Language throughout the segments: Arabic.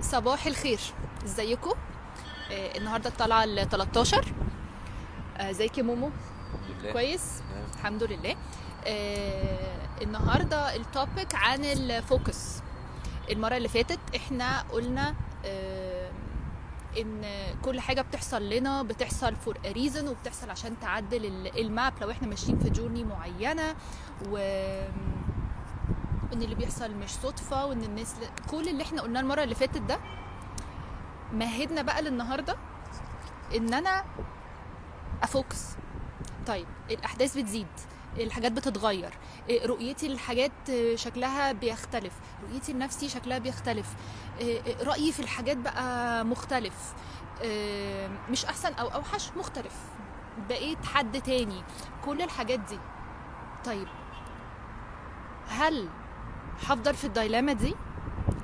صباح الخير، ازيكم؟ النهارده الطلعه ال 13. ازيك يا مومو؟ الحمد لله. كويس، تمام. الحمد لله. النهارده التوبيك عن الفوكس. المره اللي فاتت احنا قلنا ان كل حاجه بتحصل لنا بتحصل فور ا ريزن، وبتحصل عشان تعدل الماب لو احنا ماشيين في جورني معينه، و ان اللي بيحصل مش صدفه، وان الناس كل اللي احنا قلناه المره اللي فاتت ده مهدنا بقى للنهارده ان انا افوكس. طيب الاحداث بتزيد، الحاجات بتتغير، رؤيتي للحاجات شكلها بيختلف، رؤيتي لنفسي شكلها بيختلف، رأيي في الحاجات بقى مختلف، مش احسن او اوحش، مختلف، بقيت حد تاني، كل الحاجات دي. طيب هل هفضل في الدايلاما دي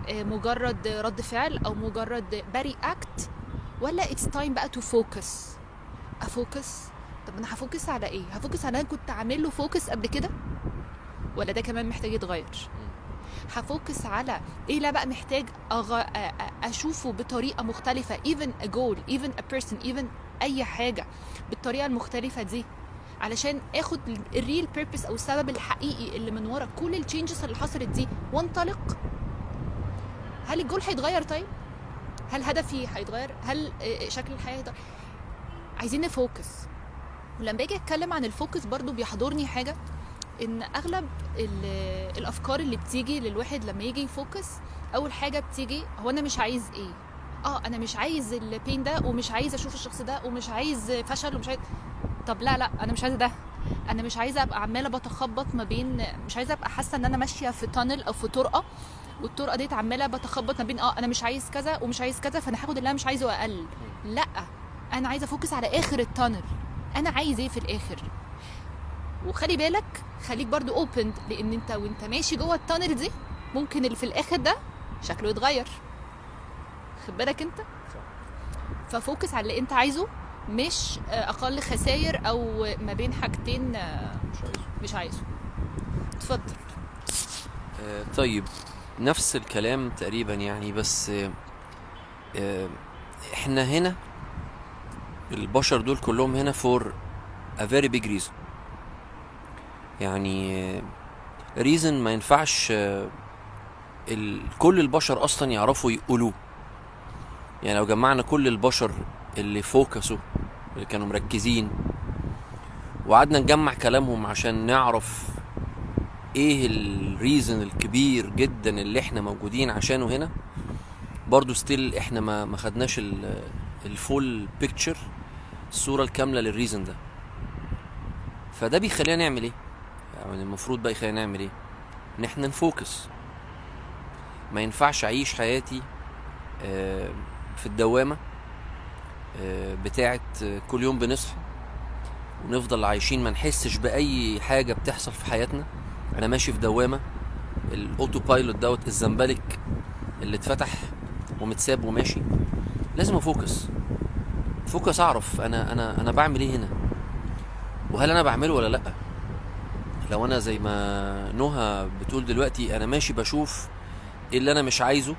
مجرد رد فعل او مجرد بري اكت، ولا اتس تايم بقى تو فوكس؟ افوكس. طب انا هفوكس على ايه؟ هفوكس على انا كنت عامل له فوكس قبل كده، ولا ده كمان محتاج يتغير؟ مم. هفوكس على ايه؟ لا بقى محتاج اشوفه بطريقه مختلفه، even a goal, even a person, even اي حاجه بالطريقه المختلفه دي، علشان اخد الريل بيربس او السبب الحقيقي اللي من ورا كل التشينجز اللي حصلت دي وانطلق. هل الجول هيتغير؟ طيب هل هدفي هيتغير؟ هل شكل الحياه هيتغير؟ عايزين نفوكس. ولما باجي اتكلم عن الفوكس برضو بيحضرني حاجه، ان اغلب الافكار اللي بتيجي للواحد لما يجي يفوكس، اول حاجه بتيجي هو انا مش عايز ايه. انا مش عايز البين ده، ومش عايز اشوف الشخص ده، ومش عايز فشل، ومش عايز. طب لا انا مش عايزه ده. انا مش عايزه ابقى عماله بتخبط ما بين، مش عايزه ابقى حاسه ان انا ماشيه في تانل او في طرقه، والطرقه دي عماله بتخبط ما بين انا مش عايز كذا ومش عايز كذا، فانا هاخد اللي انا مش عايزه اقل. مم. لا، انا عايزه افوكس على اخر التانل. انا عايز ايه في الاخر؟ وخلي بالك، خليك برضو اوبن، لان انت وانت ماشي جوه التانل دي ممكن اللي في الاخر ده شكله يتغير. خد بالك انت. صح. ففوكس على اللي انت عايزه، مش اقل خسائر او ما بين حاجتين مش عايزه. مش عايزه. اتفضل. طيب، نفس الكلام تقريبا يعني، بس آه احنا هنا، البشر دول كلهم هنا for a very big reason. يعني reason ما ينفعش كل البشر اصلا يعرفوا يقولوه. يعني لو جمعنا كل البشر اللي فوكسوا، اللي كانوا مركزين، وقعدنا نجمع كلامهم عشان نعرف ايه الريزن الكبير جدا اللي احنا موجودين عشانه هنا، برضو ستيل احنا ما خدناش الفول بيكتشر، الصورة الكاملة للريزن ده. فده بيخلينا نعمل ايه؟ يعني المفروض بقى يخلينا نعمل ايه؟ ان احنا نفوكس. ما ينفعش اعيش حياتي في الدوامة بتاعت كل يوم بنصحى ونفضل عايشين ما نحسش بأي حاجة بتحصل في حياتنا. انا ماشي في دوامة، الاوتو بايلوت دوت الزنبلك اللي اتفتح ومتساب وماشي. لازم افوكس، فوكس، اعرف انا بعمل ايه هنا، وهل انا بعمله ولا لا. لو انا زي ما نهى بتقول دلوقتي، انا ماشي بشوف ايه اللي انا مش عايزه،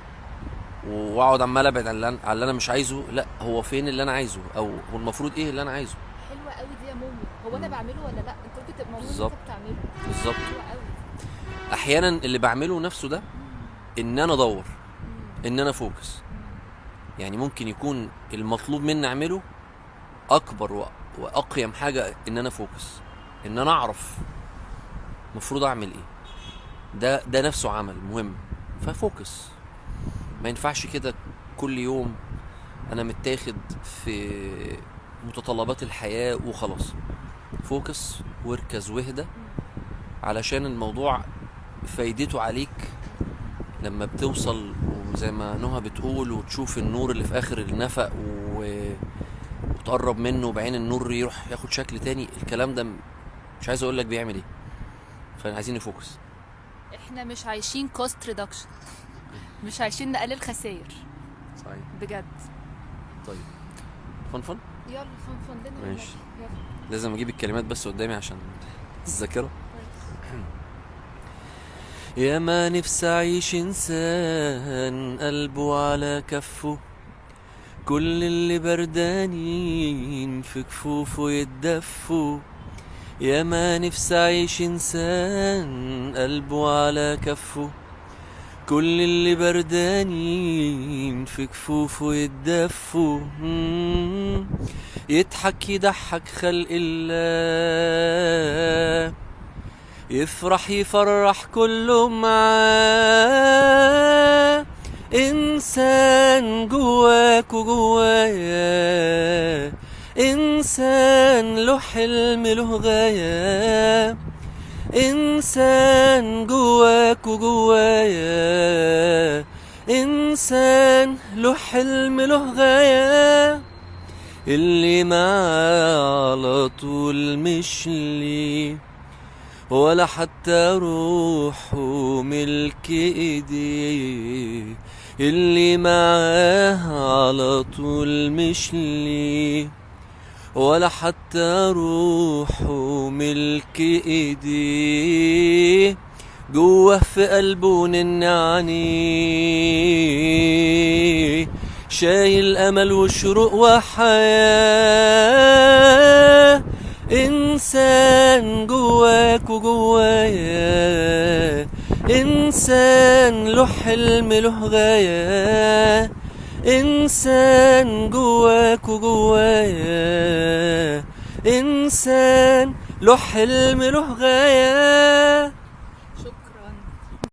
واقعد عمال ابعد عن اللي انا مش عايزه، لا، هو فين اللي انا عايزه، او هو المفروض ايه اللي انا عايزه. حلوه قوي دي يا مومو. هو انا مم. بعمله ولا لا؟ انت ممكن تبقى موجود انت بالظبط. بتعمله. بالظبط. حلوه قوي. احيانا اللي بعمله نفسه ده ان انا ادور، ان انا فوكس. يعني ممكن يكون المطلوب مني اعمله اكبر واقيم حاجه ان انا فوكس، ان انا اعرف مفروض اعمل ايه. ده نفسه عمل مهم. ففوكس. ما ينفعش كده كل يوم انا متاخد في متطلبات الحياه وخلاص. فوكس واركز واهدى، علشان الموضوع فايدته عليك لما بتوصل، وزي ما نهى بتقول، وتشوف النور اللي في اخر النفق وتقرب منه بعين النور يروح ياخد شكل تاني. الكلام ده مش عايز اقول لك بيعمل ايه. فعايزين نفوكس. احنا مش عايشين كوست ريدكشن، مش عايشين نقلل خسائر صحيح. بجد. طيب، فن. يلا فن لنا ماشي. والنبي. يلا. لازم اجيب الكلمات بس قدامي عشان الذاكره. يا ما نفسي أعيش إنسان قلبه على كفه، كل اللي بردانين في كفوفه يتدفوا. يا ما نفسي أعيش إنسان قلبه على كفه، كل اللي بردانين في كفوفه يتدفوا. يضحك يضحك خلق الله، يفرح يفرح كله معاه. إنسان جواك وجوايا، إنسان له حلم له غاية. إنسان جواك وجوايا، إنسان له حلم له غاية. اللي معاه على طول مش ليه، ولا حتى روحه ملك ايديه. اللي معاه على طول مش ليه، ولا حتى روحه ملك ايديه. جوه في قلبه ننعني، شايل امل وشروق وحياه. إنسان جواك وجوايا، إنسان له حلم له غاية. إنسان جواك وجوايا، إنسان له حلم له غاية.